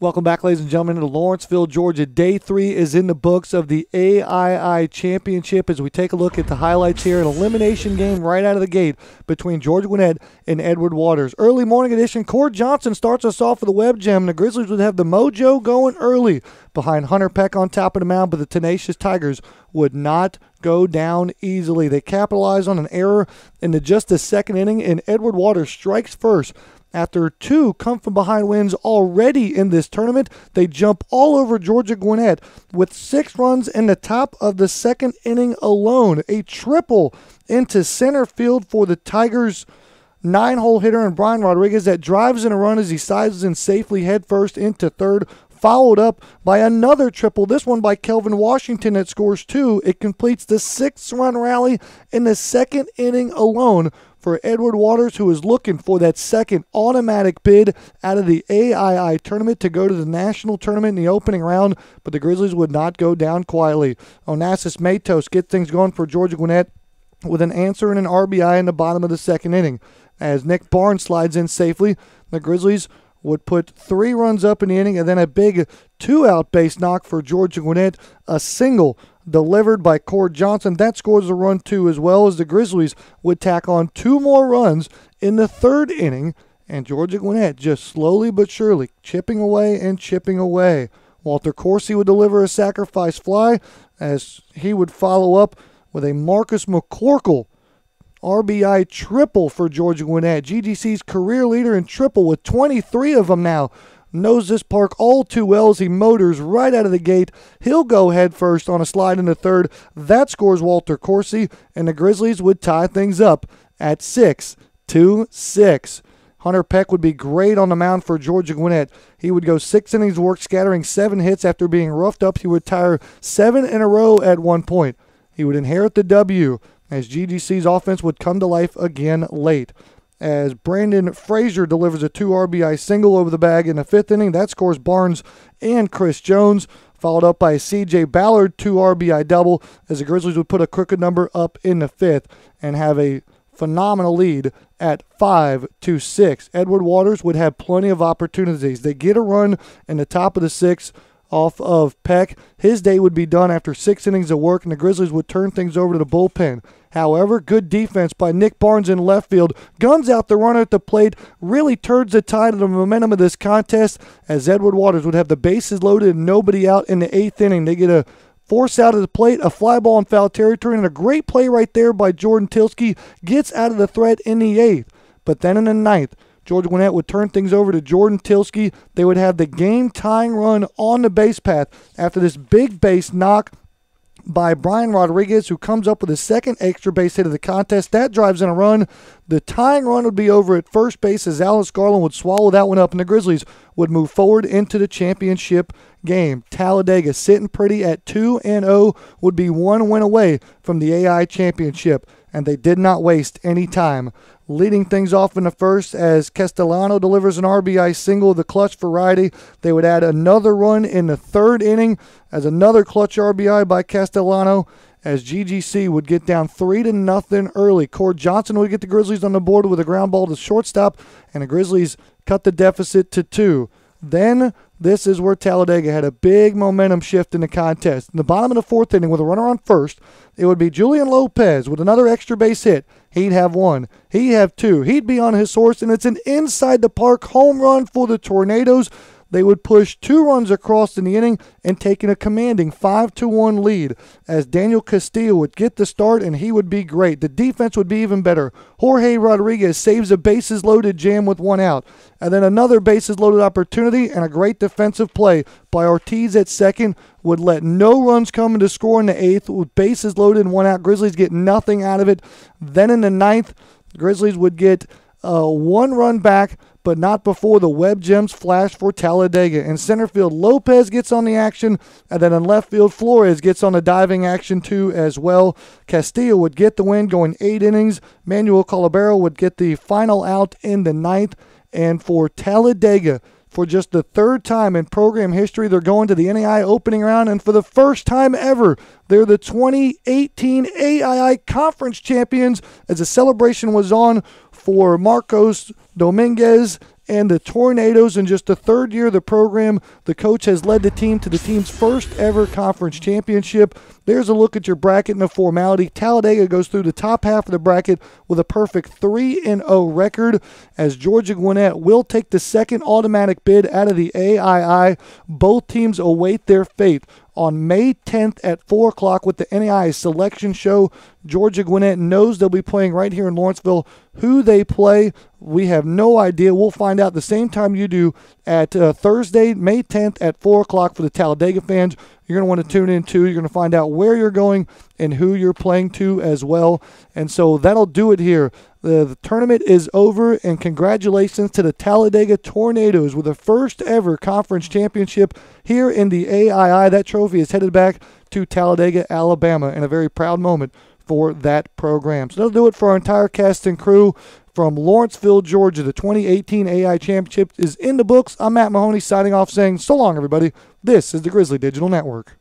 Welcome back, ladies and gentlemen, to Lawrenceville, Georgia. Day 3 is in the books of the A.I.I. Championship as we take a look at the highlights here. An elimination game right out of the gate between Georgia Gwinnett and Edward Waters. Early morning edition, Cord Johnson starts us off with a web gem. The Grizzlies would have the mojo going early behind Hunter Peck on top of the mound, but the tenacious Tigers would not go down easily. They capitalize on an error in just the second inning, and Edward Waters strikes first. After 2 come-from-behind wins already in this tournament, they jump all over Georgia Gwinnett with 6 runs in the top of the second inning alone. A triple into center field for the Tigers' 9-hole hitter and Brian Rodriguez that drives in a run as he sizes in safely headfirst into third, followed up by another triple, this one by Kelvin Washington that scores 2. It completes the 6-run rally in the second inning alone for Edward Waters, who is looking for that second automatic bid out of the A.I.I. tournament to go to the national tournament in the opening round, but the Grizzlies would not go down quietly. Onassis Matos gets things going for Georgia Gwinnett with an answer and an RBI in the bottom of the second inning. As Nick Barnes slides in safely, the Grizzlies would put 3 runs up in the inning and then a big 2-out base knock for Georgia Gwinnett, a single delivered by Cord Johnson. That scores a run too, as well as the Grizzlies would tack on 2 more runs in the third inning, and Georgia Gwinnett just slowly but surely chipping away and chipping away. Walter Corsi would deliver a sacrifice fly as he would follow up with a Marcus McCorkle RBI triple for Georgia Gwinnett. GGC's career leader in triple with 23 of them now. Knows this park all too well as he motors right out of the gate. He'll go head first on a slide into third. That scores Walter Corsi, and the Grizzlies would tie things up at 6-6. Hunter Peck would be great on the mound for Georgia Gwinnett. He would go 6 innings of work, scattering 7 hits after being roughed up. He would tire 7 in a row at one point. He would inherit the W as GGC's offense would come to life again late. As Brandon Frazier delivers a 2 RBI single over the bag in the 5th inning. That scores Barnes and Chris Jones, followed up by a C.J. Ballard 2 RBI double as the Grizzlies would put a crooked number up in the 5th and have a phenomenal lead at 5-6. Edward Waters would have plenty of opportunities. They get a run in the top of the 6th off of Peck. His day would be done after 6 innings of work, and the Grizzlies would turn things over to the bullpen. However, good defense by Nick Barnes in left field guns out the runner at the plate, really turns the tide of the momentum of this contest as Edward Waters would have the bases loaded and nobody out in the 8th inning. They get a force out of the plate, a fly ball in foul territory, and a great play right there by Jordan Tilsky gets out of the threat in the 8th. But then in the 9th, Georgia Gwinnett would turn things over to Jordan Tilsky. They would have the game-tying run on the base path after this big base knock by Brian Rodriguez, who comes up with his second extra base hit of the contest. That drives in a run. The tying run would be over at first base as Alice Garland would swallow that one up, and the Grizzlies would move forward into the championship game. Talladega sitting pretty at 2-0 would be 1 win away from the A.I. championship, and they did not waste any time. Leading things off in the first as Castellano delivers an RBI single, the clutch variety. They would add another run in the 3rd inning as another clutch RBI by Castellano as GGC would get down 3-0 early. Cord Johnson would get the Grizzlies on the board with a ground ball to shortstop, and the Grizzlies cut the deficit to 2. Then this is where Talladega had a big momentum shift in the contest. In the bottom of the 4th inning with a runner on first, it would be Julian Lopez with another extra base hit. He'd have 1. He'd have 2. He'd be on his horse, and it's an inside-the-park home run for the Tornadoes. They would push 2 runs across in the inning and taking a commanding 5-1 lead as Daniel Castillo would get the start, and he would be great. The defense would be even better. Jorge Rodriguez saves a bases-loaded jam with 1 out, and then another bases-loaded opportunity and a great defensive play by Ortiz at second would let no runs come into score in the 8th with bases loaded and 1 out. Grizzlies get nothing out of it. Then in the 9th, Grizzlies would get 1 run back, but not before the web gems flash for Talladega. In center field, Lopez gets on the action, and then in left field, Flores gets on the diving action too as well. Castillo would get the win going 8 innings. Manuel Calabero would get the final out in the 9th. And for Talladega, for just the 3rd time in program history, they're going to the A.I.I. opening round, and for the first time ever, they're the 2018 A.I.I. Conference champions as the celebration was on for Marcos Dominguez And the Tornadoes, in just the third year of the program, the coach has led the team to the team's first ever conference championship. There's a look at your bracket and a formality. Talladega goes through the top half of the bracket with a perfect 3-0 record, as Georgia Gwinnett will take the second automatic bid out of the A.I.I. Both teams await their fate on May 10th at 4 o'clock with the A.I.I selection show. Georgia Gwinnett knows they'll be playing right here in Lawrenceville. Who they play, we have no idea. We'll find out the same time you do at Thursday, May 10th at 4 o'clock for the Talladega fans. You're going to want to tune in too. You're going to find out where you're going and who you're playing to as well. And so that'll do it here. The tournament is over, and congratulations to the Talladega Tornadoes with the first ever conference championship here in the A.I.I. That trophy is headed back to Talladega, Alabama, and a very proud moment for that program. So that'll do it for our entire cast and crew from Lawrenceville, Georgia. The 2018 A.I. Championship is in the books. I'm Matt Mahoney signing off saying so long, everybody. This is the Grizzly Digital Network.